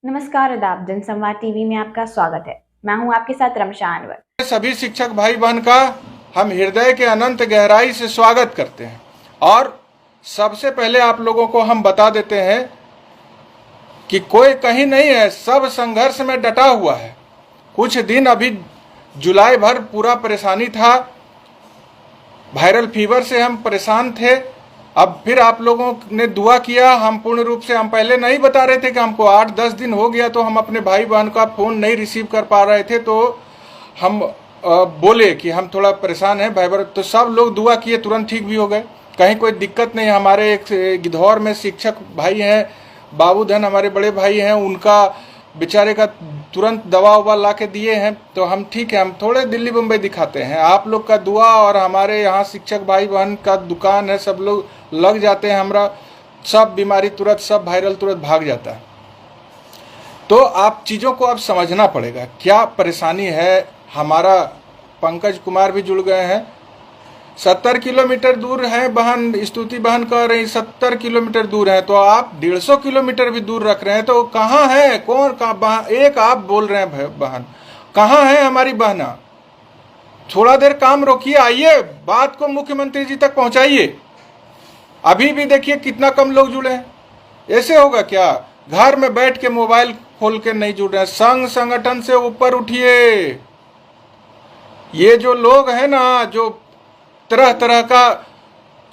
नमस्कार, आदाब। जनसंवाद टीवी में आपका स्वागत है। मैं हूं आपके साथ रमशा अनवर। सभी शिक्षक भाई बहन का हम हृदय के अनंत गहराई से स्वागत करते हैं और सबसे पहले आप लोगों को हम बता देते हैं कि कोई कहीं नहीं है, सब संघर्ष में डटा हुआ है। कुछ दिन अभी जुलाई भर पूरा परेशानी था, वायरल फीवर से हम परेशान थे। अब फिर आप लोगों ने दुआ किया, हम पूर्ण रूप से, हम पहले नहीं बता रहे थे कि हमको 8-10 दिन हो गया तो हम अपने भाई बहन का फ़ोन नहीं रिसीव कर पा रहे थे, तो हम बोले कि हम थोड़ा परेशान हैं भाई। तो सब लोग दुआ किए, तुरंत ठीक भी हो गए, कहीं कोई दिक्कत नहीं। हमारे एक गिद्धौर में शिक्षक भाई हैं, बाबूधन हमारे बड़े भाई हैं, उनका बेचारे का तुरंत दवा उवा ला के दिए हैं, तो हम ठीक है। हम थोड़े दिल्ली मुंबई दिखाते हैं, आप लोग का दुआ और हमारे यहाँ शिक्षक भाई बहन का दुकान है, सब लोग लग जाते हैं, हमारा सब बीमारी तुरंत, सब वायरल तुरंत भाग जाता है। तो आप चीज़ों को अब समझना पड़ेगा, क्या परेशानी है। हमारा पंकज कुमार भी जुड़ गए हैं, 70 किलोमीटर दूर है बहन, स्तुति बहन कह रही 70 किलोमीटर दूर है, तो आप 150 किलोमीटर भी दूर रख रहे हैं, तो कहाँ है, कौन कहाँ, एक आप बोल रहे हैं बहन, कहाँ है हमारी बहना। थोड़ा देर काम रोकिए, आइए बात को मुख्यमंत्री जी तक पहुंचाइए। अभी भी देखिए कितना कम लोग जुड़े हैं। ऐसे होगा क्या, घर में बैठ के मोबाइल खोल के नहीं जुड़ रहे हैं। संघ संगठन से ऊपर उठिए। ये जो लोग हैं ना, जो तरह तरह का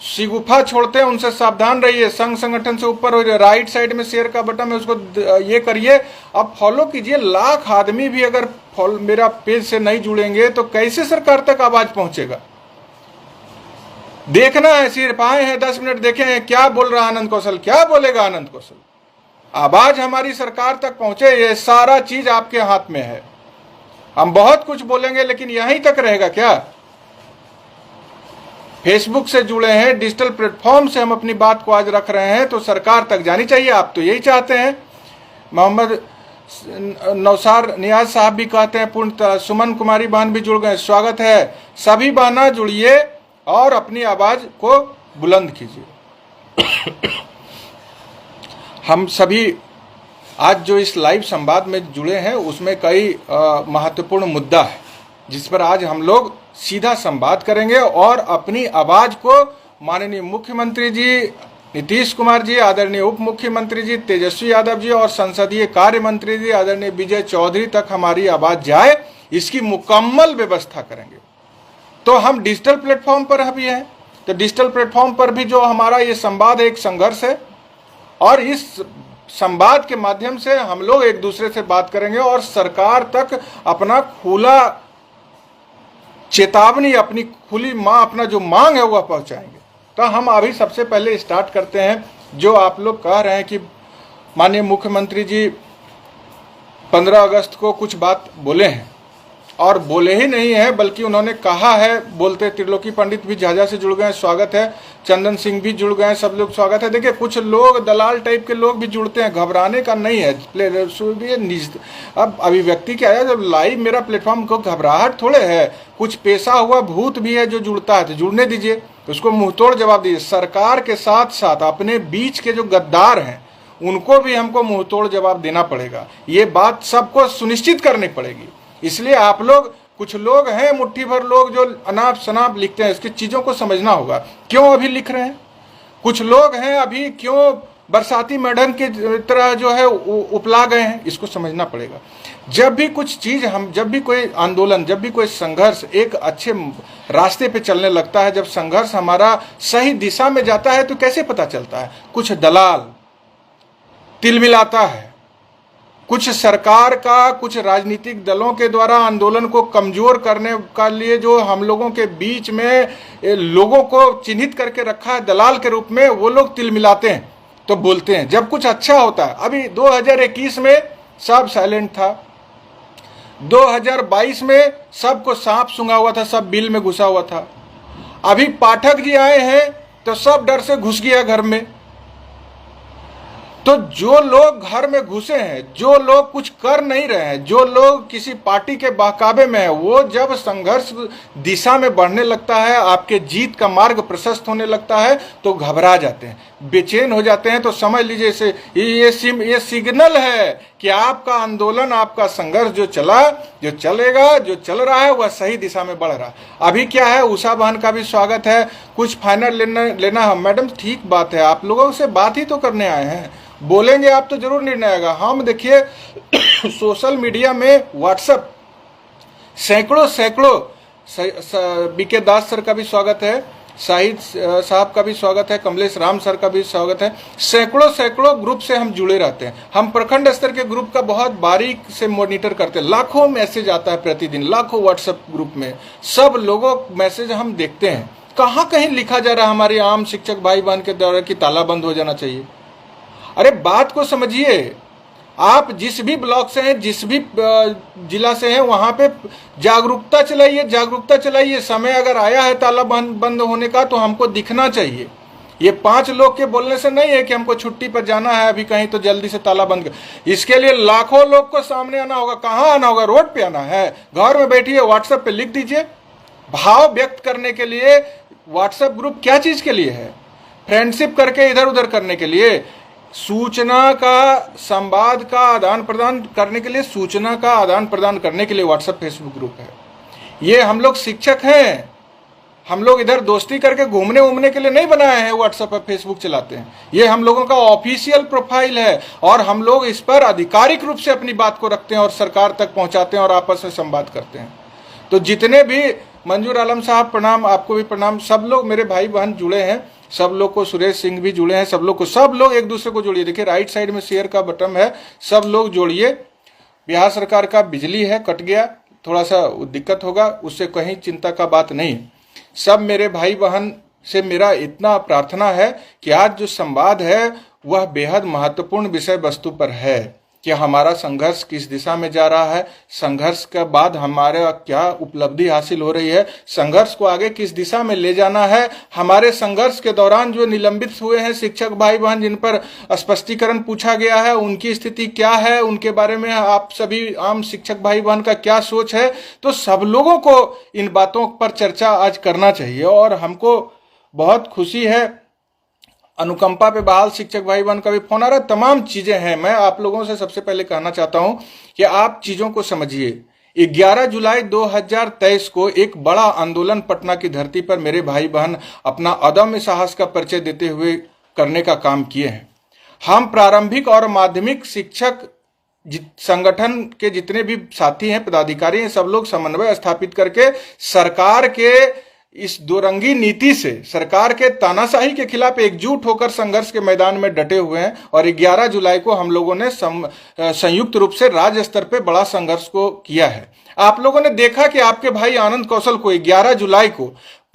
शिगुफा छोड़ते हैं, उनसे सावधान रहिए। संघ संगठन से ऊपर हो जाए। राइट साइड में शेयर का बटन है, उसको ये करिए, अब फॉलो कीजिए। लाख आदमी भी अगर मेरा पेज से नहीं जुड़ेंगे तो कैसे सरकार तक आवाज पहुंचेगा। देखना है, सिर्फ आए हैं 10 मिनट देखे हैं, क्या बोल रहा आनंद कौशल, क्या बोलेगा आनंद कौशल। आवाज हमारी सरकार तक पहुंचे, ये सारा चीज आपके हाथ में है। हम बहुत कुछ बोलेंगे लेकिन यहीं तक रहेगा क्या। फेसबुक से जुड़े हैं, डिजिटल प्लेटफॉर्म से हम अपनी बात को आज रख रहे हैं, तो सरकार तक जानी चाहिए। आप तो यही चाहते हैं। मोहम्मद नौसार नियाज साहब भी कहते हैं पूर्णतः। सुमन कुमारी बहन भी जुड़ गए, स्वागत है। सभी बहना जुड़िए और अपनी आवाज को बुलंद कीजिए। हम सभी आज जो इस लाइव संवाद में जुड़े हैं, उसमें कई महत्वपूर्ण मुद्दा है जिस पर आज हम लोग सीधा संवाद करेंगे और अपनी आवाज को माननीय मुख्यमंत्री जी नीतीश कुमार जी, आदरणीय उप मुख्यमंत्री जी तेजस्वी यादव जी और संसदीय कार्य मंत्री जी आदरणीय विजय चौधरी तक हमारी आवाज जाए, इसकी मुकम्मल व्यवस्था करेंगे। तो हम डिजिटल प्लेटफॉर्म पर भी हैं, तो डिजिटल प्लेटफॉर्म पर भी जो हमारा ये संवाद है, एक संघर्ष है, और इस संवाद के माध्यम से हम लोग एक दूसरे से बात करेंगे और सरकार तक अपना खुला चेतावनी, अपनी खुली अपना जो मांग है वह पहुंचाएंगे। तो हम अभी सबसे पहले स्टार्ट करते हैं। जो आप लोग कह रहे हैं कि माननीय मुख्यमंत्री जी 15 अगस्त को कुछ बात बोले हैं, और बोले ही नहीं है बल्कि उन्होंने कहा है बोलते। त्रिलोकी पंडित भी झाझा से जुड़ गए, स्वागत है। चंदन सिंह भी जुड़ गए, सब लोग स्वागत है। देखिए कुछ लोग दलाल टाइप के लोग भी जुड़ते हैं, घबराने का नहीं है। अब अभिव्यक्ति क्या है, जब लाइव मेरा प्लेटफॉर्म को घबराहट थोड़े है, कुछ पेशा हुआ भूत भी है जो जुड़ता है, तो जुड़ने दीजिए, उसको मुंहतोड़ जवाब दीजिए। सरकार के साथ साथ अपने बीच के जो गद्दार हैं उनको भी हमको मुंहतोड़ जवाब देना पड़ेगा। ये बात सबको सुनिश्चित करनी पड़ेगी। इसलिए आप लोग, कुछ लोग हैं मुट्ठी भर लोग जो अनाप शनाप लिखते हैं, इसकी चीज़ों को समझना होगा, क्यों अभी लिख रहे हैं। कुछ लोग हैं अभी क्यों बरसाती मेढक की तरह जो है उपला गए हैं, इसको समझना पड़ेगा। जब भी कुछ चीज़ जब भी कोई आंदोलन, जब भी कोई संघर्ष एक अच्छे रास्ते पे चलने लगता है, जब संघर्ष हमारा सही दिशा में जाता है, तो कैसे पता चलता है। कुछ दलाल तिलमिलाता है, कुछ सरकार का, कुछ राजनीतिक दलों के द्वारा आंदोलन को कमजोर करने का लिए जो हम लोगों के बीच में लोगों को चिन्हित करके रखा है दलाल के रूप में, वो लोग तिलमिलाते हैं तो बोलते हैं जब कुछ अच्छा होता है। अभी 2021 में सब साइलेंट था, 2022 में सबको सांप सूंघा हुआ था, सब बिल में घुसा हुआ था। अभी पाठक जी आए हैं तो सब डर से घुस गया घर में। तो जो लोग घर में घुसे हैं, जो लोग कुछ कर नहीं रहे हैं, जो लोग किसी पार्टी के बहकावे में है, वो जब संघर्ष दिशा में बढ़ने लगता है, आपके जीत का मार्ग प्रशस्त होने लगता है, तो घबरा जाते हैं, बेचैन हो जाते हैं। तो समझ लीजिए इसे ये सिग्नल है कि आपका आंदोलन, आपका संघर्ष जो चलेगा, जो चल रहा है, वह सही दिशा में बढ़ रहा है। अभी क्या है, उषा बहन का भी स्वागत है, कुछ फाइनल लेना मैडम ठीक बात है, आप लोगों से बात ही तो करने आए हैं, बोलेंगे आप तो जरूर निर्णय आएगा। हम देखिए सोशल मीडिया में, व्हाट्सएप सैकड़ों बीके दास सर का भी स्वागत है, शाहिद साहब का भी स्वागत है, कमलेश राम सर का भी स्वागत है, सैकड़ों ग्रुप से हम जुड़े रहते हैं। हम प्रखंड स्तर के ग्रुप का बहुत बारीक से मॉनिटर करते हैं, लाखों मैसेज आता है प्रतिदिन, लाखों व्हाट्सएप ग्रुप में सब लोगों मैसेज हम देखते हैं। कहाँ कहीं लिखा जा रहा है हमारे आम शिक्षक भाई बहन के द्वारा कि ताला बंद हो जाना चाहिए। अरे बात को समझिए, आप जिस भी ब्लॉक से हैं, जिस भी जिला से हैं, वहां पे जागरूकता चलाइए। समय अगर आया है ताला बंद होने का, तो हमको दिखना चाहिए। ये 5 लोग के बोलने से नहीं है कि हमको छुट्टी पर जाना है अभी कहीं, तो जल्दी से ताला बंद कर। इसके लिए लाखों लोग को सामने आना होगा। कहाँ आना होगा? रोड पे आना है। घर में बैठिए, व्हाट्सएप पे लिख दीजिए। भाव व्यक्त करने के लिए व्हाट्सएप ग्रुप क्या चीज के लिए है? फ्रेंडशिप करके इधर उधर करने के लिए, सूचना का, संवाद का आदान प्रदान करने के लिए, सूचना का आदान प्रदान करने के लिए व्हाट्सएप फेसबुक ग्रुप है। ये हम लोग शिक्षक हैं, हम लोग इधर दोस्ती करके घूमने के लिए नहीं बनाए हैं, व्हाट्सएप पर फेसबुक चलाते हैं। ये हम लोगों का ऑफिशियल प्रोफाइल है और हम लोग इस पर आधिकारिक रूप से अपनी बात को रखते हैं और सरकार तक पहुंचाते हैं और आपस में संवाद करते हैं। तो जितने भी, मंजूर आलम साहब प्रणाम, आपको भी प्रणाम, सब लोग मेरे भाई बहन जुड़े हैं, सब लोग को, सुरेश सिंह भी जुड़े हैं, सब लोग एक दूसरे को जोड़िए। देखिए राइट साइड में शेयर का बटन है, सब लोग जोड़िए। बिहार सरकार का बिजली है, कट गया, थोड़ा सा दिक्कत होगा, उससे कहीं चिंता का बात नहीं। सब मेरे भाई बहन से मेरा इतना प्रार्थना है कि आज जो संवाद है वह बेहद महत्वपूर्ण विषय वस्तु पर है कि हमारा संघर्ष किस दिशा में जा रहा है, संघर्ष के बाद हमारे क्या उपलब्धि हासिल हो रही है, संघर्ष को आगे किस दिशा में ले जाना है। हमारे संघर्ष के दौरान जो निलंबित हुए हैं शिक्षक भाई बहन, जिन पर स्पष्टीकरण पूछा गया है, उनकी स्थिति क्या है, उनके बारे में आप सभी आम शिक्षक भाई बहन का क्या सोच है। तो सब लोगों को इन बातों पर चर्चा आज करना चाहिए और हमको बहुत खुशी है। अनुकंपा पे बहाल शिक्षक भाई बहन का भी फोन आ रहा है, तमाम चीजें हैं। मैं आप लोगों से सबसे पहले कहना चाहता हूं कि आप चीजों को समझिए। 11 जुलाई 2023 को एक बड़ा आंदोलन पटना की धरती पर मेरे भाई बहन अपना अदम्य साहस का परिचय देते हुए करने का काम किए हैं। हम प्रारंभिक और माध्यमिक शिक्षक संगठन के जितने भी साथी हैं, पदाधिकारी हैं, सब लोग समन्वय स्थापित करके सरकार के इस दोरंगी नीति से, सरकार के तानाशाही के खिलाफ एकजुट होकर संघर्ष के मैदान में डटे हुए हैं। और 11 जुलाई को हम लोगों ने संयुक्त रूप से राज्य स्तर पे बड़ा संघर्ष को किया है। आप लोगों ने देखा कि आपके भाई आनंद कौशल को 11 जुलाई को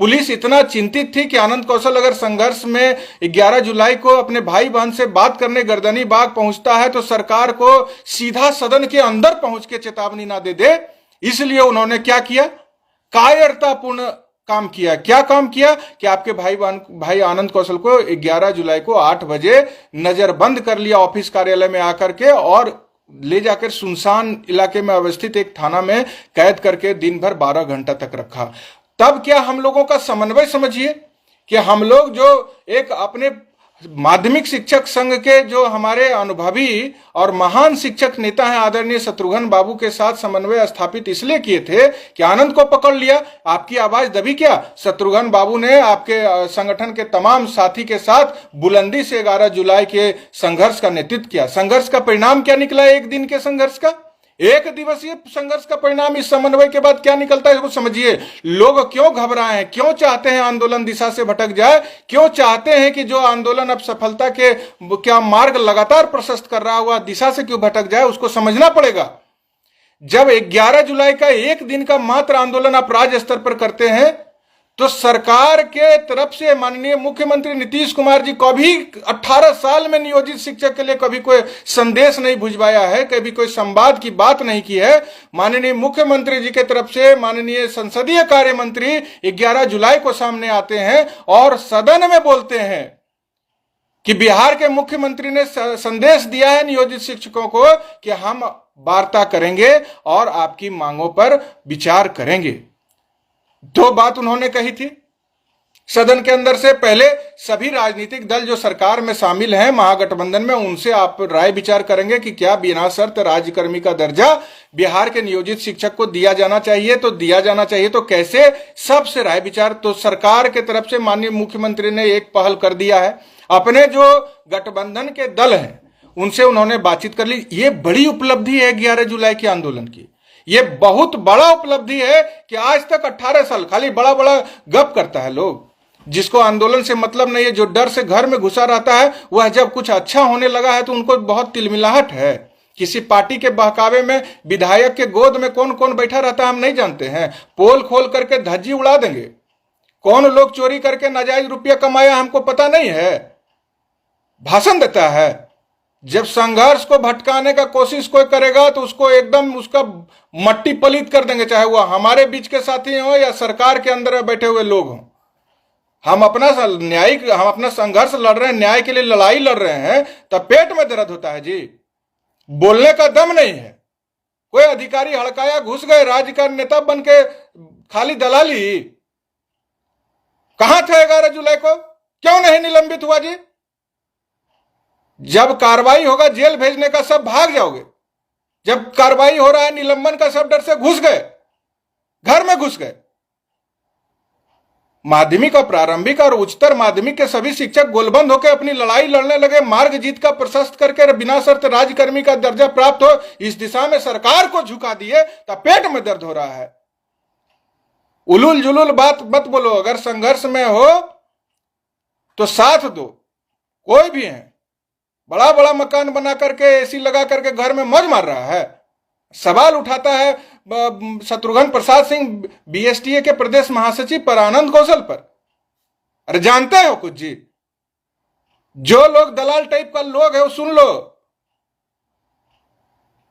पुलिस इतना चिंतित थी कि आनंद कौशल अगर संघर्ष में 11 जुलाई को अपने भाई बहन से बात करने गर्दनी बाग पहुंचता है तो सरकार को सीधा सदन के अंदर पहुंच के चेतावनी ना दे दे। इसलिए उन्होंने क्या किया? कायरतापूर्ण काम किया। क्या काम किया कि आपके भाई आनंद कौशल को 11 जुलाई को 8 बजे नजरबंद कर लिया ऑफिस कार्यालय में आकर के और ले जाकर सुनसान इलाके में अवस्थित एक थाना में कैद करके दिन भर 12 घंटा तक रखा। तब क्या हम लोगों का समन्वय समझिए कि हम लोग जो एक अपने माध्यमिक शिक्षक संघ के जो हमारे अनुभवी और महान शिक्षक नेता हैं आदरणीय शत्रुघ्न बाबू के साथ समन्वय स्थापित इसलिए किए थे कि आनंद को पकड़ लिया। आपकी आवाज दबी क्या? शत्रुघ्न बाबू ने आपके संगठन के तमाम साथी के साथ बुलंदी से 11 जुलाई के संघर्ष का नेतृत्व किया। संघर्ष का परिणाम क्या निकला? एक दिन के संघर्ष का, एक दिवसीय संघर्ष का परिणाम इस समन्वय के बाद क्या निकलता है इसको समझिए। लोग क्यों घबराए हैं, क्यों चाहते हैं आंदोलन दिशा से भटक जाए, क्यों चाहते हैं कि जो आंदोलन अब सफलता के क्या मार्ग लगातार प्रशस्त कर रहा हुआ दिशा से क्यों भटक जाए, उसको समझना पड़ेगा। जब 11 जुलाई का एक दिन का मात्र आंदोलन आप राज्य स्तर पर करते हैं तो सरकार के तरफ से माननीय मुख्यमंत्री नीतीश कुमार जी कभी 18 साल में नियोजित शिक्षक के लिए कभी कोई संदेश नहीं भिजवाया है, कभी कोई संवाद की बात नहीं की है। माननीय मुख्यमंत्री जी के तरफ से माननीय संसदीय कार्य मंत्री 11 जुलाई को सामने आते हैं और सदन में बोलते हैं कि बिहार के मुख्यमंत्री ने संदेश दिया है नियोजित शिक्षकों को कि हम वार्ता करेंगे और आपकी मांगों पर विचार करेंगे। दो बात उन्होंने कही थी सदन के अंदर से। पहले सभी राजनीतिक दल जो सरकार में शामिल हैं महागठबंधन में, उनसे आप राय विचार करेंगे कि क्या बिना शर्त राज्यकर्मी का दर्जा बिहार के नियोजित शिक्षक को दिया जाना चाहिए, तो दिया जाना चाहिए तो कैसे, सबसे राय विचार। तो सरकार के तरफ से माननीय मुख्यमंत्री ने एक पहल कर दिया है, अपने जो गठबंधन के दल हैं उनसे उन्होंने बातचीत कर ली। ये बड़ी उपलब्धि है 11 जुलाई के आंदोलन की, ये बहुत बड़ा उपलब्धि है कि आज तक 18 साल खाली बड़ा बड़ा गप करता है लोग, जिसको आंदोलन से मतलब नहीं है, जो डर से घर में घुसा रहता है, वह जब कुछ अच्छा होने लगा है तो उनको बहुत तिलमिलाहट है। किसी पार्टी के बहकावे में विधायक के गोद में कौन कौन बैठा रहता है हम नहीं जानते हैं, पोल खोल करके धज्जी उड़ा देंगे। कौन लोग चोरी करके नाजायज रुपया कमाया हमको पता नहीं है, भाषण देता है। जब संघर्ष को भटकाने का कोशिश कोई करेगा तो उसको एकदम उसका मट्टी पलीत कर देंगे, चाहे वो हमारे बीच के साथी हो या सरकार के अंदर बैठे हुए लोग हों। हम अपना संघर्ष लड़ रहे हैं, न्याय के लिए लड़ाई लड़ रहे हैं, तब पेट में दर्द होता है जी, बोलने का दम नहीं है। कोई अधिकारी हड़काया, घुस गए, राज्य का नेता बन के खाली दलाली। कहां थे 11 जुलाई को, क्यों नहीं निलंबित हुआ जी? जब कार्रवाई होगा जेल भेजने का सब भाग जाओगे, जब कार्रवाई हो रहा है निलंबन का सब डर से घुस गए, घर में घुस गए। माध्यमिक और प्रारंभिक और उच्चतर माध्यमिक के सभी शिक्षक गोलबंद होकर अपनी लड़ाई लड़ने लगे, मार्ग जीत का प्रशस्त करके बिना शर्त राज्यकर्मी का दर्जा प्राप्त हो, इस दिशा में सरकार को झुका दिए, तब पेट में दर्द हो रहा है। उलूल जुलूल बात मत बोलो, अगर संघर्ष में हो तो साथ दो। कोई भी है बड़ा बड़ा मकान बना करके एसी लगा करके घर में मौज मार रहा है, सवाल उठाता है शत्रुघ्न प्रसाद सिंह बीएसटीए के प्रदेश महासचिव पर, आनंद कौशल पर। अरे जानते हो कुछ जी, जो लोग दलाल टाइप का लोग है वो सुन लो,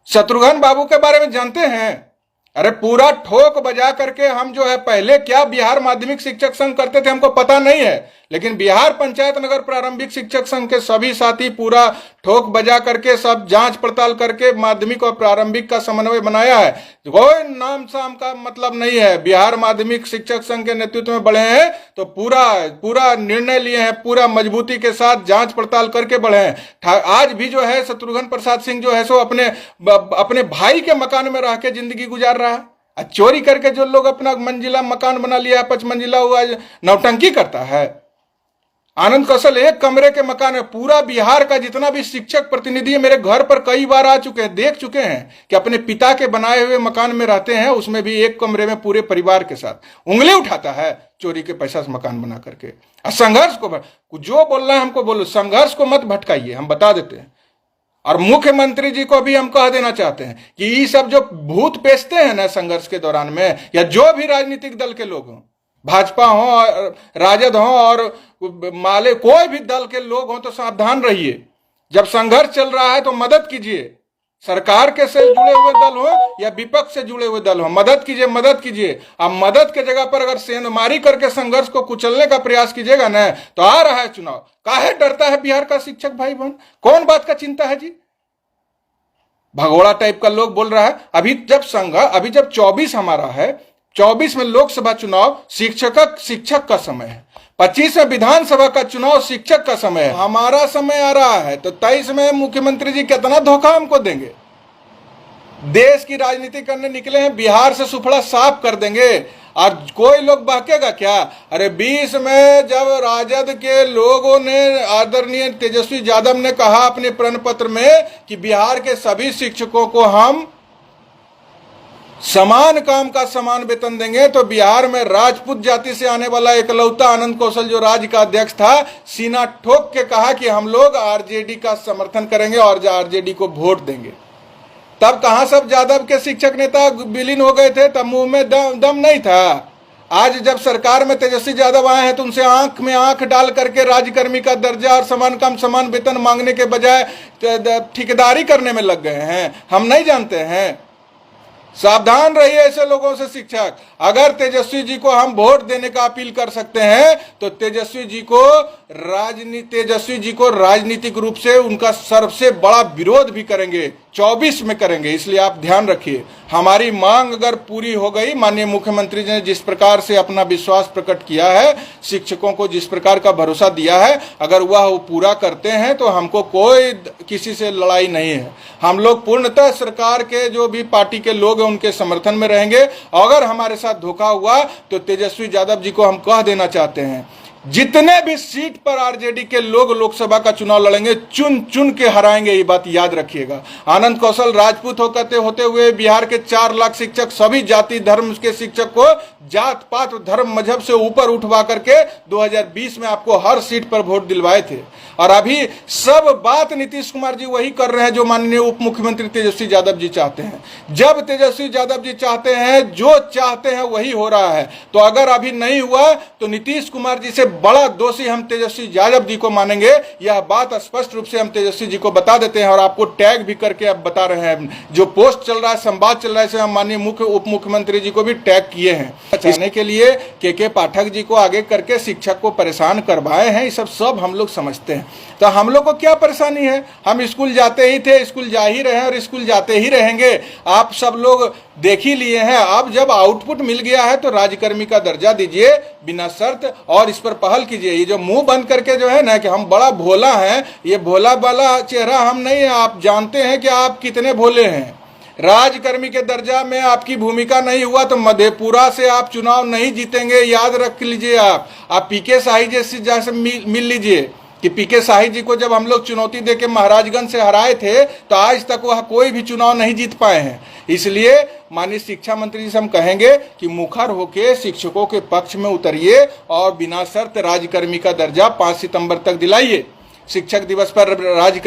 शत्रुघ्न बाबू के बारे में जानते हैं? अरे पूरा ठोक बजा करके हम जो है, पहले क्या बिहार माध्यमिक शिक्षक संघ करते थे हमको पता नहीं है, लेकिन बिहार पंचायत नगर प्रारंभिक शिक्षक संघ के सभी साथी पूरा ठोक बजा करके सब जांच पड़ताल करके माध्यमिक और प्रारंभिक का समन्वय बनाया है। कोई नाम साम का मतलब नहीं है, बिहार माध्यमिक शिक्षक संघ के नेतृत्व में बढ़े हैं तो पूरा निर्णय लिए हैं, पूरा मजबूती के साथ जांच पड़ताल करके बढ़े हैं। आज भी जो है शत्रुघ्न प्रसाद सिंह जो है सो अपने भाई के मकान में रह के जिंदगी गुजार रहा है। चोरी करके जो लोग अपना मंजिला मकान बना लिया है, 5 मंजिला हुआ, नौटंकी करता है। आनंद कौशल एक कमरे के मकान है। पूरा बिहार का जितना भी शिक्षक प्रतिनिधि मेरे घर पर कई बार आ चुके हैं, देख चुके हैं कि अपने पिता के बनाए हुए मकान में रहते हैं, उसमें भी एक कमरे में पूरे परिवार के साथ उंगली उठाता है चोरी के पैसा से मकान बना करके। संघर्ष को जो बोलना है हमको बोलो, संघर्ष को मत भटकाइए, हम बता देते हैं। और मुख्यमंत्री जी को भी हम कह देना चाहते हैं कि ये सब जो भूत पेशते हैं ना संघर्ष के दौरान में, या जो भी राजनीतिक दल के लोग हों, भाजपा हो, राजद हो और माले कोई भी दल के लोग हों, तो सावधान रहिए। जब संघर्ष चल रहा है तो मदद कीजिए, सरकार के से जुड़े हुए दल हो या विपक्ष से जुड़े हुए दल हो, मदद कीजिए। अब मदद के जगह पर अगर सेंधमारी करके संघर्ष को कुचलने का प्रयास कीजिएगा ना, तो आ रहा है चुनाव। काहे डरता है बिहार का शिक्षक भाई बहन, कौन बात का चिंता है जी? भगोड़ा टाइप का लोग बोल रहा है। अभी जब 24 हमारा है, 24 में लोकसभा चुनाव शिक्षक का समय है, 25 में विधानसभा का चुनाव शिक्षक का समय है, हमारा समय आ रहा है। तो 23 में मुख्यमंत्री जी कितना धोखा हमको देंगे? देश की राजनीति करने निकले हैं, बिहार से सुफड़ा साफ कर देंगे। और कोई लोग बहकेगा क्या? अरे 20 में जब राजद के लोगों ने, आदरणीय तेजस्वी यादव ने कहा अपने प्रण पत्र में कि बिहार के सभी शिक्षकों को हम समान काम का समान वेतन देंगे, तो बिहार में राजपूत जाति से आने वाला एकलौता आनंद कौशल जो राज्य का अध्यक्ष था, सीना ठोक के कहा कि हम लोग आरजेडी का समर्थन करेंगे और आरजेडी को वोट देंगे। तब कहां सब यादव के शिक्षक नेता विलीन हो गए थे, तब मुंह में दम नहीं था। आज जब सरकार में तेजस्वी यादव आए हैं तो उनसे आंख में आंख डाल करके राज्यकर्मी का दर्जा और समान काम समान वेतन मांगने के बजाय ठेकेदारी करने में लग गए हैं। हम नहीं जानते हैं? सावधान रहिए ऐसे लोगों से शिक्षक। अगर तेजस्वी जी को हम वोट देने का अपील कर सकते हैं तो तेजस्वी जी को तेजस्वी जी को राजनीतिक रूप से उनका सबसे बड़ा विरोध भी करेंगे, 24 में करेंगे। इसलिए आप ध्यान रखिए, हमारी मांग अगर पूरी हो गई, माननीय मुख्यमंत्री जी ने जिस प्रकार से अपना विश्वास प्रकट किया है, शिक्षकों को जिस प्रकार का भरोसा दिया है, अगर वह वो पूरा करते हैं तो हमको कोई किसी से लड़ाई नहीं है। हम लोग पूर्णतः सरकार के जो भी पार्टी के लोग हैं उनके समर्थन में रहेंगे। अगर हमारे साथ धोखा हुआ तो तेजस्वी यादव जी को हम कह देना चाहते हैं, जितने भी सीट पर आरजेडी के लोग लोकसभा का चुनाव लड़ेंगे, चुन चुन के हराएंगे, ये बात याद रखिएगा। आनंद कौशल राजपूत होते हुए बिहार के 4 लाख शिक्षक, सभी जाति धर्म के शिक्षक को जात पात धर्म मजहब से ऊपर उठवा करके 2020 में आपको हर सीट पर वोट दिलवाए थे। और अभी सब बात नीतीश कुमार जी वही कर रहे हैं जो माननीय उप मुख्यमंत्री तेजस्वी यादव जी चाहते हैं। जब तेजस्वी यादव जी चाहते हैं, जो चाहते हैं वही हो रहा है। तो अगर अभी नहीं हुआ तो नीतीश कुमार जी से बड़ा दोषी हम तेजस्वी यादव जी को मानेंगे। यह बात स्पष्ट रूप से हम तेजस्वी जी को बता देते हैं और आपको टैग भी करके अब बता रहे हैं। जो पोस्ट चल रहा है, संवाद चल रहा है, इसे हम माननीय उप मुख्यमंत्री जी को भी टैग किए हैं। बचाने के लिए के पाठक जी को आगे करके शिक्षक को परेशान करवाए हैं, ये सब हम लोग समझते हैं। तो हम लोग को क्या परेशानी है? हम स्कूल जाते ही थे, स्कूल जा ही रहे हैं और स्कूल जाते ही रहेंगे। आप सब लोग देख ही लिए हैं। अब जब आउटपुट मिल गया है तो राज्यकर्मी का दर्जा दीजिए बिना शर्त और इस पर पहल कीजिए। ये जो मुंह बंद करके जो है ना कि हम बड़ा भोला हैं, ये भोला वाला चेहरा हम नहीं है। आप जानते हैं कि आप कितने भोले हैं। राज्यकर्मी के दर्जा में आपकी भूमिका नहीं हुआ तो मधेपुरा से आप चुनाव नहीं जीतेंगे, याद रख लीजिए। आप पीके शाही जी से मिल लीजिए कि पीके शाही जी को जब हम लोग चुनौती देके महाराजगंज से हराए थे तो आज तक वह कोई भी चुनाव नहीं जीत पाए हैं। इसलिए माननीय शिक्षा मंत्री जी से हम कहेंगे कि मुखर होके शिक्षकों के पक्ष में उतरिए और बिना शर्त राज्यकर्मी का दर्जा 5 सितंबर तक दिलाइए। शिक्षक दिवस पर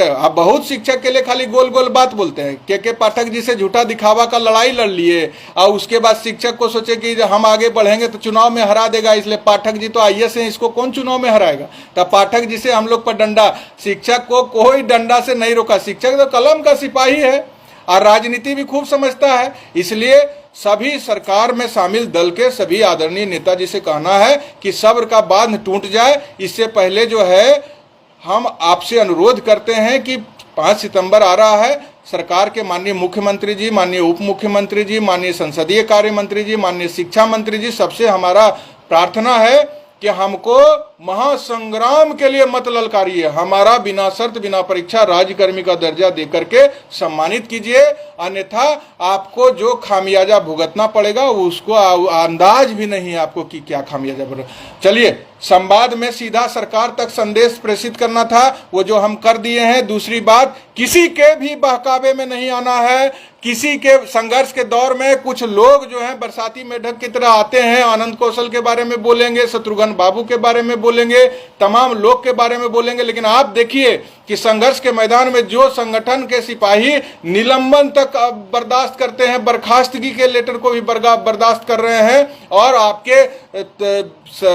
आप बहुत शिक्षक के लिए खाली गोल गोल बात बोलते हैं। के पाठक जी से झूठा दिखावा का लड़ाई लड़ लिए और उसके बाद शिक्षक को सोचे कि हम आगे बढ़ेंगे तो चुनाव में हरा देगा, इसलिए पाठक जी तो आईएएस हैं, इसको कौन चुनाव में हराएगा। तब पाठक जी से हम लोग पर डंडा, शिक्षक को कोई डंडा से नहीं रोका। शिक्षक तो कलम का सिपाही है और राजनीति भी खूब समझता है। इसलिए सभी सरकार में शामिल दल के सभी आदरणीय नेताजी से कहना है कि सब्र का बांध टूट जाए। इससे पहले जो है हम आपसे अनुरोध करते हैं कि 5 सितंबर आ रहा है, सरकार के माननीय मुख्यमंत्री जी, माननीय उप मुख्यमंत्री जी, माननीय संसदीय कार्य मंत्री जी, माननीय शिक्षा मंत्री जी, सबसे हमारा प्रार्थना है कि हमको महासंग्राम के लिए मत ललकारिए। हमारा बिना शर्त बिना परीक्षा राज्यकर्मी का दर्जा देकर के सम्मानित कीजिए, अन्यथा आपको जो खामियाजा भुगतना पड़ेगा उसको अंदाज भी नहीं है आपको कि क्या खामियाजा पड़ेगा। चलिए, संवाद में सीधा सरकार तक संदेश प्रेषित करना था, वो जो हम कर दिए हैं। दूसरी बात, किसी के भी बहकावे में नहीं आना है। किसी के संघर्ष के दौर में कुछ लोग जो हैं बरसाती मेढक की तरह आते हैं, आनंद कौशल के बारे में बोलेंगे, शत्रुघ्न बाबू के बारे में बोलेंगे, तमाम लोग के बारे में बोलेंगे, लेकिन आप देखिए कि संघर्ष के मैदान में जो संगठन के सिपाही निलंबन तक बर्दाश्त करते हैं, बर्खास्तगी के लेटर को भी बर्दाश्त कर रहे हैं और आपके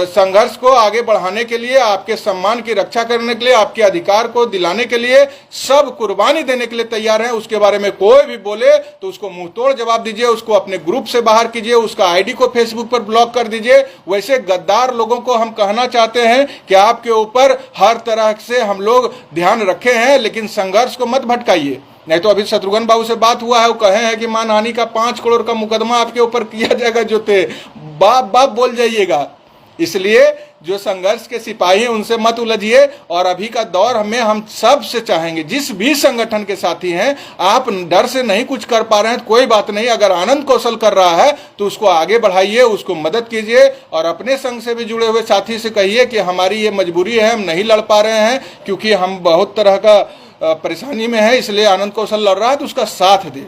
संघर्ष को आगे बढ़ाने के लिए, आपके सम्मान की रक्षा करने के लिए, आपके अधिकार को दिलाने के लिए सब कुर्बानी देने के लिए तैयार हैं। उसके बारे में कोई भी बोले तो उसको मुंह तोड़ जवाब दीजिए, उसको अपने ग्रुप से बाहर कीजिए, उसका आईडी को फेसबुक पर ब्लॉक कर दीजिए। वैसे गद्दार लोगों को हम कहना चाहते हैं कि आपके ऊपर हर तरह से हम लोग ध्यान रखे हैं, लेकिन संघर्ष को मत भटकाइए। नहीं तो अभी शत्रुघ्न बाबू से बात हुआ है, वो कहे हैं कि मानहानि का 5 करोड़ का मुकदमा आपके ऊपर किया जाएगा, जो थे बाप बाप बोल जाइएगा। इसलिए जो संघर्ष के सिपाही हैं उनसे मत उलझिए। और अभी का दौर हम सब से चाहेंगे, जिस भी संगठन के साथी हैं, आप डर से नहीं कुछ कर पा रहे हैं कोई बात नहीं, अगर आनंद कौशल कर रहा है तो उसको आगे बढ़ाइए, उसको मदद कीजिए और अपने संघ से भी जुड़े हुए साथी से कहिए कि हमारी ये मजबूरी है, हम नहीं लड़ पा रहे हैं क्योंकि हम बहुत तरह का परेशानी में है, इसलिए आनंद कौशल लड़ रहा है, तो उसका साथ दे।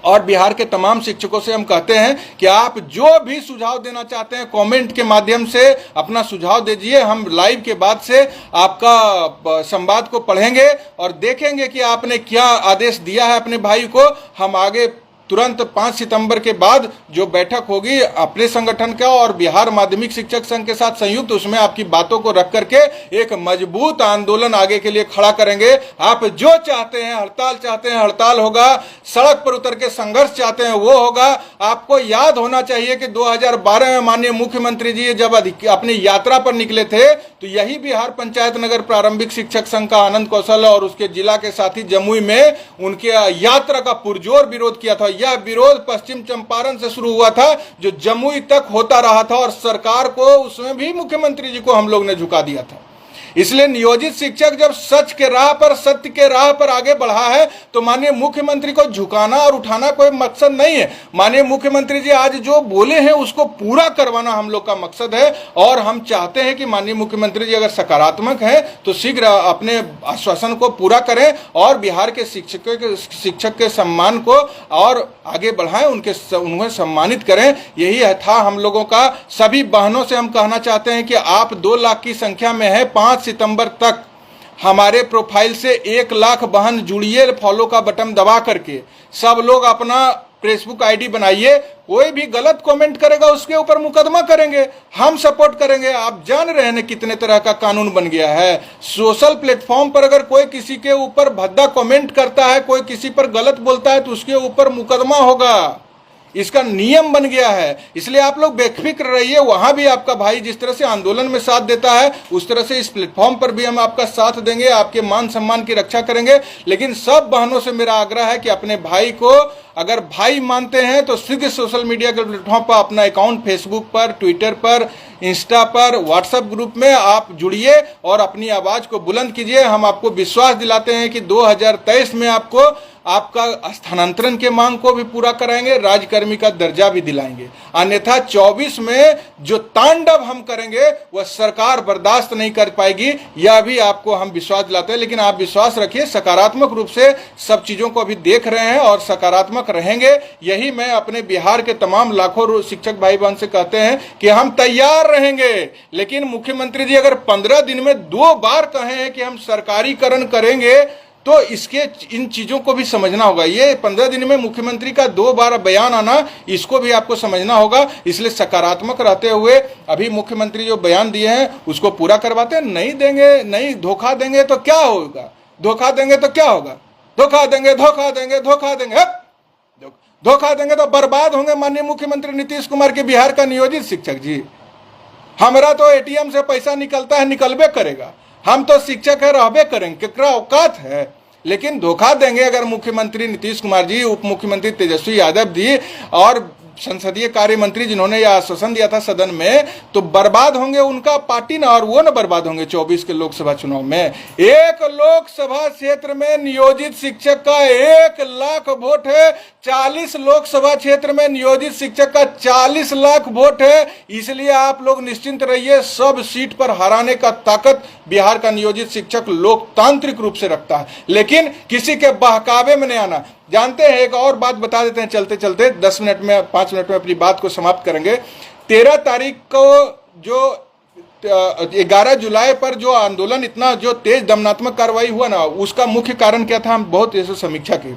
और बिहार के तमाम शिक्षकों से हम कहते हैं कि आप जो भी सुझाव देना चाहते हैं कमेंट के माध्यम से अपना सुझाव दीजिए। हम लाइव के बाद से आपका संवाद को पढ़ेंगे और देखेंगे कि आपने क्या आदेश दिया है अपने भाई को। हम आगे तुरंत 5 सितंबर के बाद जो बैठक होगी अपने संगठन का और बिहार माध्यमिक शिक्षक संघ के साथ संयुक्त, उसमें आपकी बातों को रख करके एक मजबूत आंदोलन आगे के लिए खड़ा करेंगे। आप जो चाहते हैं, हड़ताल चाहते हैं हड़ताल होगा, सड़क पर उतर के संघर्ष चाहते हैं वो होगा। आपको याद होना चाहिए कि 2012 में माननीय मुख्यमंत्री जी जब अपनी यात्रा पर निकले थे तो यही बिहार पंचायत नगर प्रारंभिक शिक्षक संघ का आनंद कौशल और उसके जिला के साथी जमुई में उनके यात्रा का पुरजोर विरोध किया था। यह विरोध पश्चिम चंपारण से शुरू हुआ था जो जमुई तक होता रहा था और सरकार को उसमें भी मुख्यमंत्री जी को हम लोग ने झुका दिया था। इसलिए नियोजित शिक्षक जब सच के राह पर, सत्य के राह पर आगे बढ़ा है तो माननीय मुख्यमंत्री को झुकाना और उठाना कोई मकसद नहीं है। माननीय मुख्यमंत्री जी आज जो बोले हैं उसको पूरा करवाना हम लोग का मकसद है और हम चाहते हैं कि माननीय मुख्यमंत्री जी अगर सकारात्मक हैं तो शीघ्र अपने आश्वासन को पूरा करें और बिहार के शिक्षक के सम्मान को और आगे बढ़ाएं, उन्हें सम्मानित करें। यही था हम लोगों का। सभी बहनों से हम कहना चाहते हैं कि आप 2 लाख की संख्या में है, 5 सितंबर तक हमारे प्रोफाइल से 1 लाख बहन जुड़िए, फॉलो का बटन दबा करके सब लोग अपना फेसबुक आईडी बनाइए। कोई भी गलत कमेंट करेगा उसके ऊपर मुकदमा करेंगे, हम सपोर्ट करेंगे। आप जान रहे हैं कितने तरह का कानून बन गया है। सोशल प्लेटफॉर्म पर अगर कोई किसी के ऊपर भद्दा कमेंट करता है, कोई किसी पर गलत बोलता है तो उसके ऊपर मुकदमा होगा। इसका नियम बन गया है। इसलिए आप लोग बेफिक्र रहिए। वहां भी आपका भाई जिस तरह से आंदोलन में साथ देता है उस तरह से इस प्लेटफॉर्म पर भी हम आपका साथ देंगे, आपके मान सम्मान की रक्षा करेंगे। लेकिन सब बहनों से मेरा आग्रह है कि अपने भाई को अगर भाई मानते हैं तो शीघ्र सोशल मीडिया के प्लेटफॉर्म पर अपना अकाउंट फेसबुक पर, ट्विटर पर, इंस्टा पर, व्हाट्सएप ग्रुप में आप जुड़िए और अपनी आवाज को बुलंद कीजिए। हम आपको विश्वास दिलाते हैं कि 2023 में आपको आपका स्थानांतरण के मांग को भी पूरा कराएंगे, राज्यकर्मी का दर्जा भी दिलाएंगे। अन्यथा 24 में जो तांडव हम करेंगे वह सरकार बर्दाश्त नहीं कर पाएगी, यह भी आपको हम विश्वास दिलाते हैं। लेकिन आप विश्वास रखिए, सकारात्मक रूप से सब चीजों को अभी देख रहे हैं और सकारात्मक रहेंगे। यही मैं अपने बिहार के तमाम लाखों शिक्षक भाई बहन से कहते हैं कि हम तैयार रहेंगे। लेकिन मुख्यमंत्री जी अगर 15 दिन में 2 बार कहे हैं कि हम सरकारीकरण करेंगे तो इसके इन चीजों को भी समझना होगा। ये 15 दिन में मुख्यमंत्री का 2 बार बयान आना, इसको भी आपको समझना होगा। इसलिए सकारात्मक रहते हुए अभी मुख्यमंत्री जो बयान दिए हैं उसको पूरा करवाते हैं। नहीं देंगे, नहीं धोखा देंगे तो क्या होगा? धोखा देंगे तो क्या होगा? धोखा देंगे, धोखा देंगे, धोखा देंगे, धोखा देंगे तो बर्बाद होंगे माननीय मुख्यमंत्री नीतीश कुमार के बिहार का नियोजित शिक्षक जी। हमारा तो एटीएम से पैसा निकलता है, निकलबे करेगा। हम तो शिक्षक है, रहबे करेंगे, केकरा औकात है। लेकिन धोखा देंगे अगर मुख्यमंत्री नीतीश कुमार जी, उप मुख्यमंत्री तेजस्वी यादव जी और संसदीय कार्य मंत्री जिन्होंने यह आश्वासन दिया था सदन में, तो बर्बाद होंगे उनका पार्टी ना, और वो ना बर्बाद होंगे 24 के लोकसभा चुनाव में। एक लोकसभा क्षेत्र में नियोजित शिक्षक का 1 लाख वोट है, 40 लोकसभा क्षेत्र में नियोजित शिक्षक का 40 लाख वोट है। इसलिए आप लोग निश्चिंत रहिए, सब सीट पर हराने का ताकत बिहार का नियोजित शिक्षक लोकतांत्रिक रूप से रखता है। लेकिन किसी के बहकावे में नहीं आना। जानते हैं, एक और बात बता देते हैं चलते चलते, 10 मिनट में 5 मिनट में अपनी बात को समाप्त करेंगे। 13 तारीख को जो 11 जुलाई पर जो आंदोलन इतना जो तेज दमनात्मक कार्रवाई हुआ ना, उसका मुख्य कारण क्या था? हम बहुत ऐसे समीक्षा की।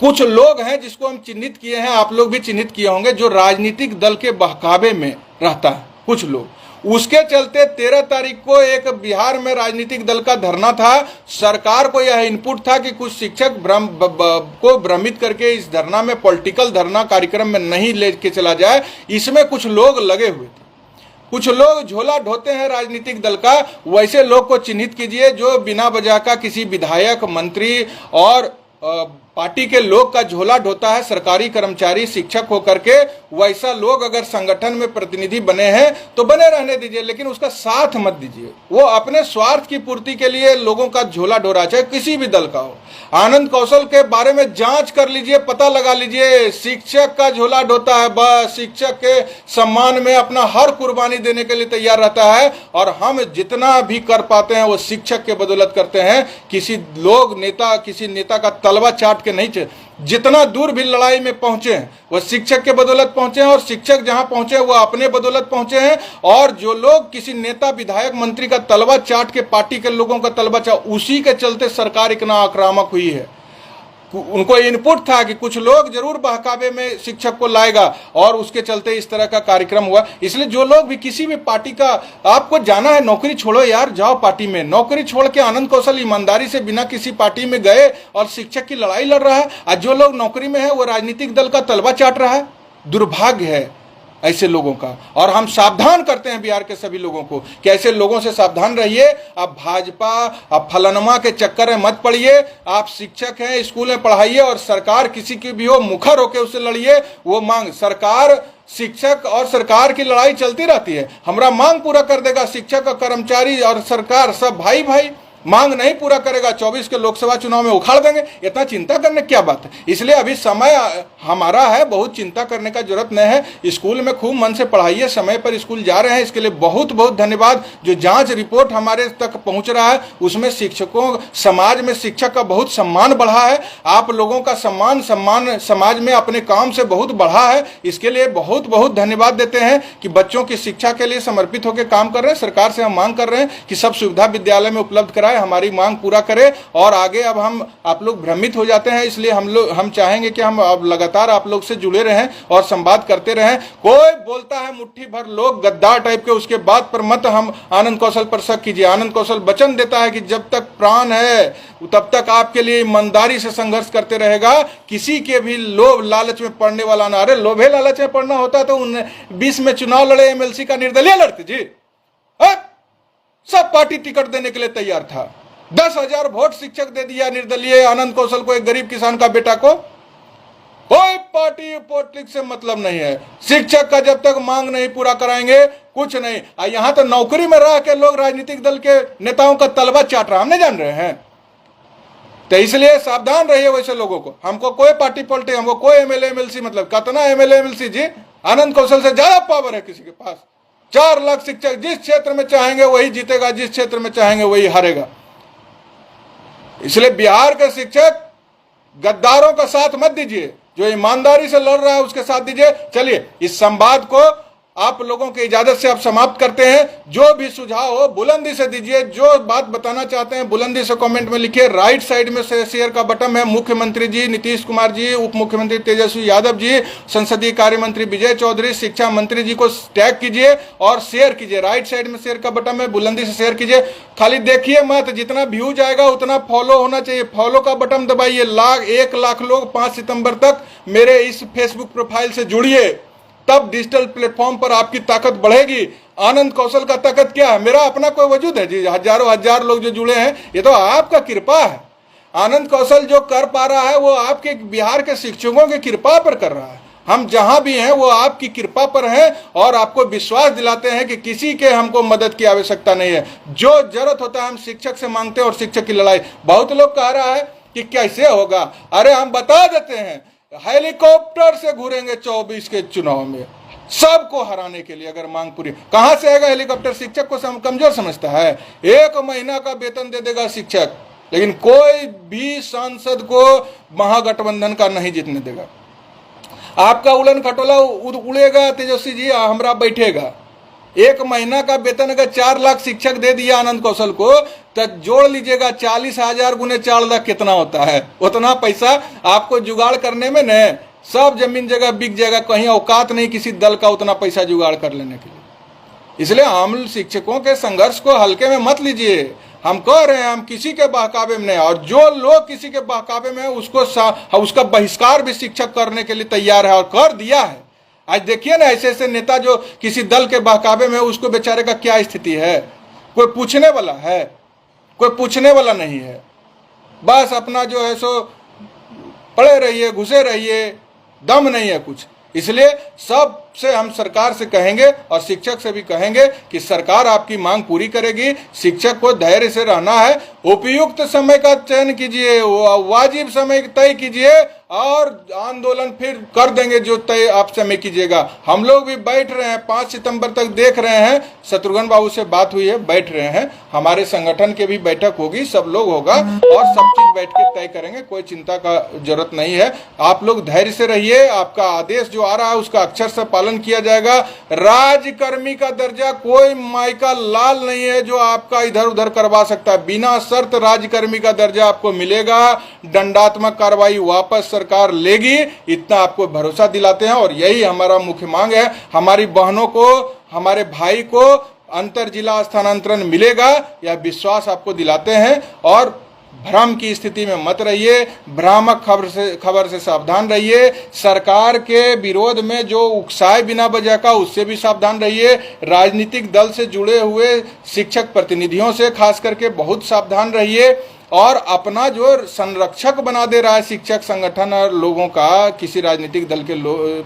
कुछ लोग हैं जिसको हम चिन्हित किए हैं, आप लोग भी चिन्हित किए होंगे, जो राजनीतिक दल के बहकावे में रहता है कुछ लोग। उसके चलते 13 तारीख को एक बिहार में राजनीतिक दल का धरना था। सरकार को यह इनपुट था कि कुछ शिक्षक को भ्रमित करके इस धरना में, पॉलिटिकल धरना कार्यक्रम में नहीं लेके चला जाए। इसमें कुछ लोग लगे हुए थे, कुछ लोग झोला ढोते हैं राजनीतिक दल का। वैसे लोग को चिन्हित कीजिए जो बिना वजह का किसी विधायक, मंत्री और पार्टी के लोग का झोला ढोता है, सरकारी कर्मचारी, शिक्षक होकर के। वैसा लोग अगर संगठन में प्रतिनिधि बने हैं तो बने रहने दीजिए, लेकिन उसका साथ मत दीजिए। वो अपने स्वार्थ की पूर्ति के लिए लोगों का झोला ढोरा, चाहे किसी भी दल का हो। आनंद कौशल के बारे में जांच कर लीजिए, पता लगा लीजिए। शिक्षक का झोला ढोता है, बस शिक्षक के सम्मान में अपना हर कुर्बानी देने के लिए तैयार रहता है। और हम जितना भी कर पाते हैं वो शिक्षक के बदौलत करते हैं। किसी नेता का तलवा चाट के नहीं। जितना दूर भी लड़ाई में पहुंचे वह शिक्षक के बदौलत पहुंचे हैं, और शिक्षक जहां पहुंचे वह अपने बदौलत पहुंचे हैं। और जो लोग किसी नेता, विधायक, मंत्री का तलवा चाट के, पार्टी के लोगों का तलवा चाट, उसी के चलते सरकार इतना आक्रामक हुई है। उनको इनपुट था कि कुछ लोग जरूर बहकावे में शिक्षक को लाएगा और उसके चलते इस तरह का कार्यक्रम हुआ। इसलिए जो लोग भी किसी भी पार्टी का, आपको जाना है नौकरी छोड़ो यार, जाओ पार्टी में, नौकरी छोड़ के आनंद कौशल ईमानदारी से बिना किसी पार्टी में गए और शिक्षक की लड़ाई लड़ रहा है। और जो लोग नौकरी में है वो राजनीतिक दल का तलवा चाट रहा है। दुर्भाग्य है ऐसे लोगों का। और हम सावधान करते हैं बिहार के सभी लोगों को कि ऐसे लोगों से सावधान रहिए। आप भाजपा, आप फलानमा के चक्कर में मत पड़िए। आप शिक्षक हैं, स्कूल में पढ़ाइए और सरकार किसी की भी हो मुखर होकर उससे लड़िए। वो मांग, सरकार, शिक्षक और सरकार की लड़ाई चलती रहती है। हमारा मांग पूरा कर देगा शिक्षक और कर्मचारी और सरकार, सब भाई भाई। मांग नहीं पूरा करेगा 24 के लोकसभा चुनाव में उखाड़ देंगे। इतना चिंता करने क्या बात है। इसलिए अभी समय हमारा है, बहुत चिंता करने का जरूरत नहीं है। स्कूल में खूब मन से पढ़ाइए, समय पर स्कूल जा रहे हैं, इसके लिए बहुत बहुत धन्यवाद। जो जांच रिपोर्ट हमारे तक पहुंच रहा है उसमें शिक्षकों, समाज में शिक्षक का बहुत सम्मान बढ़ा है। आप लोगों का सम्मान समाज में अपने काम से बहुत बढ़ा है। इसके लिए बहुत बहुत धन्यवाद देते हैं कि बच्चों की शिक्षा के लिए समर्पित होकर काम कर रहे हैं। सरकार से हम मांग कर रहे हैं कि सब सुविधा विद्यालय में उपलब्ध कराए, हमारी मांग पूरा करे। और आगे अब आप लोग भ्रमित हो जाते हैं, इसलिए हम चाहेंगे कि हम अब लगातार आप लोग से जुड़े रहें और संवाद करते रहें। कोई बोलता है मुट्ठी भर लोग गद्दार टाइप के, उसके बात पर मत हम आनंद कौशल पर शक कीजिए। आनंद कौशल वचन देता है कि जब तक प्राण है तब तक आपके लिए ईमानदारी से संघर्ष करते रहेगा। किसी के भी लोभ लालच में पड़ने वाला ना। अरे लोभे लालच में पड़ना होता तो 20 में चुनाव लड़े, एमएलसी का निर्दलीय लड़ते जी। सब पार्टी टिकट देने के लिए तैयार था। 10,000 वोट शिक्षक दे दिया निर्दलीय आनंद कौशल को, एक गरीब किसान का बेटा को। कोई पार्टी पॉलिटिक्स से मतलब नहीं है। शिक्षक का जब तक मांग नहीं पूरा कराएंगे कुछ नहीं। यहां तो नौकरी में रह के लोग राजनीतिक दल के नेताओं का तलवा चाट रहा, हम नहीं जान रहे हैं। तो इसलिए सावधान रहिए वैसे लोगों को। हमको कोई पार्टी पॉलिटिक्स, हमको कोई एमएलए एमएलसी, मतलब कितना एमएलए एमएलसी जी, आनंद कौशल से ज्यादा पावर है किसी के पास। 4 लाख शिक्षक, जिस क्षेत्र में चाहेंगे वही जीतेगा, जिस क्षेत्र में चाहेंगे वही हारेगा। इसलिए बिहार के शिक्षक गद्दारों का साथ मत दीजिए, जो ईमानदारी से लड़ रहा है उसके साथ दीजिए। चलिए इस संवाद को आप लोगों की इजाजत से आप समाप्त करते हैं। जो भी सुझाव हो बुलंदी से दीजिए, जो बात बताना चाहते हैं बुलंदी से कमेंट में लिखिए। राइट साइड में शेयर का बटन है। मुख्यमंत्री जी नीतीश कुमार जी, उप मुख्यमंत्री तेजस्वी यादव जी, संसदीय कार्य मंत्री विजय चौधरी, शिक्षा मंत्री जी को टैग कीजिए और शेयर कीजिए। राइट साइड में शेयर का बटन है, बुलंदी से शेयर कीजिए। खाली देखिए मत, जितना व्यू जाएगा उतना फॉलो होना चाहिए। फॉलो का बटन दबाइए। 1 लाख लोग 5 सितंबर तक मेरे इस फेसबुक प्रोफाइल से जुड़िए, तब डिजिटल प्लेटफॉर्म पर आपकी ताकत बढ़ेगी। आनंद कौशल का ताकत क्या है? मेरा अपना कोई वजूद है जी? हजार लोग जो जुड़े हैं, ये तो आपका कृपा है। आनंद कौशल जो कर पा रहा है वो आपके बिहार के शिक्षकों की कृपा पर कर रहा है। हम जहां भी हैं वो आपकी कृपा पर हैं और आपको विश्वास दिलाते हैं कि किसी के हमको मदद की आवश्यकता नहीं है। जो जरूरत होता है हम शिक्षक से मांगते हैं और शिक्षक की लड़ाई। बहुत लोग कह रहा है कि कैसे होगा, अरे हम बता देते हैं। हेलीकॉप्टर से घूरेंगे 24 के चुनाव में सबको हराने के लिए, अगर मांग पूरी। कहां से आएगा हेलीकॉप्टर? शिक्षक को कमजोर समझता है। 1 महीना का वेतन दे देगा शिक्षक, लेकिन कोई भी सांसद को महागठबंधन का नहीं जीतने देगा। आपका उड़न खटोला उड़ेगा तेजस्वी जी, हमरा बैठेगा। 1 महीना का वेतन अगर 4 लाख शिक्षक दे दिया आनंद कौशल को, तो जोड़ लीजिएगा 40,000 गुने 4 लाख कितना होता है। उतना पैसा आपको जुगाड़ करने में न, सब जमीन जगह बिक जाएगा। कहीं औकात नहीं किसी दल का उतना पैसा जुगाड़ कर लेने के लिए। इसलिए हम शिक्षकों के संघर्ष को हल्के में मत लीजिए। हम कह रहे हैं हम किसी के बहकावे में नहीं, और जो लोग किसी के बहकावे में है उसका बहिष्कार भी शिक्षक करने के लिए तैयार है और कर दिया है। आज देखिए ना, ऐसे ऐसे नेता जो किसी दल के बहकावे में, उसको बेचारे का क्या स्थिति है। कोई पूछने वाला है? कोई पूछने वाला नहीं है। बस अपना जो है सो पड़े रहिए, घुसे रहिए, दम नहीं है कुछ। इसलिए सबसे हम सरकार से कहेंगे और शिक्षक से भी कहेंगे कि सरकार आपकी मांग पूरी करेगी। शिक्षक को धैर्य से रहना है। उपयुक्त समय का चयन कीजिए, वाजिब समय तय कीजिए और आंदोलन फिर कर देंगे जो तय आप समय कीजिएगा। हम लोग भी बैठ रहे हैं, 5 सितंबर तक देख रहे हैं। शत्रुघ्न बाबू से बात हुई है, बैठ रहे हैं। हमारे संगठन की भी बैठक होगी, सब लोग होगा और सब चीज बैठ के तय करेंगे। कोई चिंता का जरूरत नहीं है। आप लोग धैर्य से रहिए। आपका आदेश जो आ रहा है उसका अक्षर से पालन पालन किया जाएगा। राजकर्मी का दर्जा कोई मायका लाल नहीं है जो आपका इधर उधर करवा सकता है। बिना शर्त राजकर्मी का दर्जा आपको मिलेगा। दंडात्मक कार्रवाई वापस सरकार लेगी, इतना आपको भरोसा दिलाते हैं। और यही हमारा मुख्य मांग है। हमारी बहनों को, हमारे भाई को अंतर जिला स्थानांतरण मिलेगा, यह विश्वास आपको दिलाते हैं। और भ्रम की स्थिति में मत रहिए, भ्रामक खबर से सावधान रहिए। सरकार के विरोध में जो उकसाए बिना वजह का, उससे भी सावधान रहिए। राजनीतिक दल से जुड़े हुए शिक्षक प्रतिनिधियों से खास करके बहुत सावधान रहिए। और अपना जो संरक्षक बना दे रहा है शिक्षक संगठन और लोगों का, किसी राजनीतिक दल के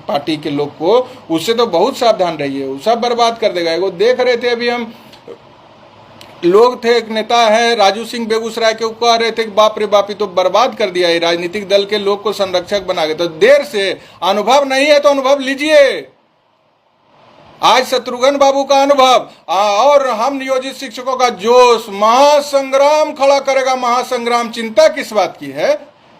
पार्टी के लोग को, उससे तो बहुत सावधान रहिए। वो सब बर्बाद कर देगा। वो देख रहे थे अभी हम लोग थे, एक नेता है राजू सिंह बेगूसराय के, कह रहे थे कि बाप रे बाप, तो बर्बाद कर दिया है राजनीतिक दल के लोग को संरक्षक बना के। तो देर से, अनुभव नहीं है तो अनुभव लीजिए। आज शत्रुघ्न बाबू का अनुभव और हम नियोजित शिक्षकों का जोश, महासंग्राम खड़ा करेगा। महासंग्राम चिंता किस बात की है?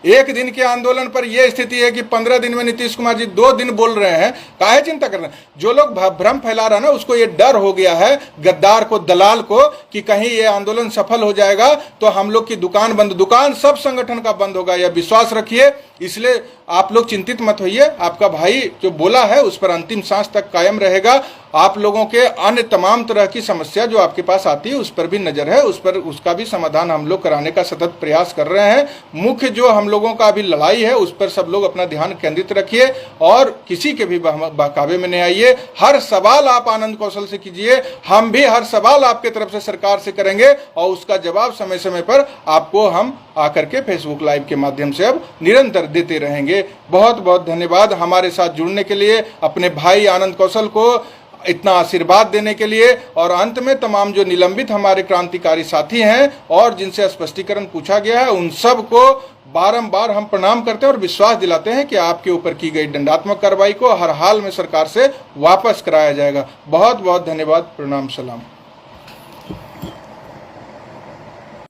एक दिन के आंदोलन पर यह स्थिति है कि 15 दिन में नीतीश कुमार जी 2 दिन बोल रहे हैं। काहे चिंता कर रहे हैं? जो लोग भ्रम फैला रहे हैं ना, उसको ये डर हो गया है, गद्दार को, दलाल को, कि कहीं ये आंदोलन सफल हो जाएगा तो हम लोग की दुकान बंद, दुकान सब संगठन का बंद होगा, यह विश्वास रखिए। इसलिए आप लोग चिंतित मत होइए। आपका भाई जो बोला है उस पर अंतिम सांस तक कायम रहेगा। आप लोगों के अन्य तमाम तरह की समस्या जो आपके पास आती है उस पर भी नजर है, उस पर उसका भी समाधान हम लोग कराने का सतत प्रयास कर रहे हैं। मुख्य जो हम लोगों का अभी लड़ाई है उस पर सब लोग अपना ध्यान केंद्रित रखिए और किसी के भी बहकावे में नहीं आइए। हर सवाल आप आनंद कौशल से कीजिए, हम भी हर सवाल आपके तरफ से सरकार से करेंगे और उसका जवाब समय समय पर आपको हम आकर के फेसबुक लाइव के माध्यम से अब निरंतर देते रहेंगे। बहुत बहुत धन्यवाद हमारे साथ जुड़ने के लिए, अपने भाई आनंद कौशल को इतना आशीर्वाद देने के लिए। और अंत में तमाम जो निलंबित हमारे क्रांतिकारी साथी हैं और जिनसे स्पष्टीकरण पूछा गया है, उन सब को बारंबार हम प्रणाम करते हैं और विश्वास दिलाते हैं कि आपके ऊपर की गई दंडात्मक कार्रवाई को हर हाल में सरकार से वापस कराया जाएगा। बहुत बहुत धन्यवाद। प्रणाम, सलाम।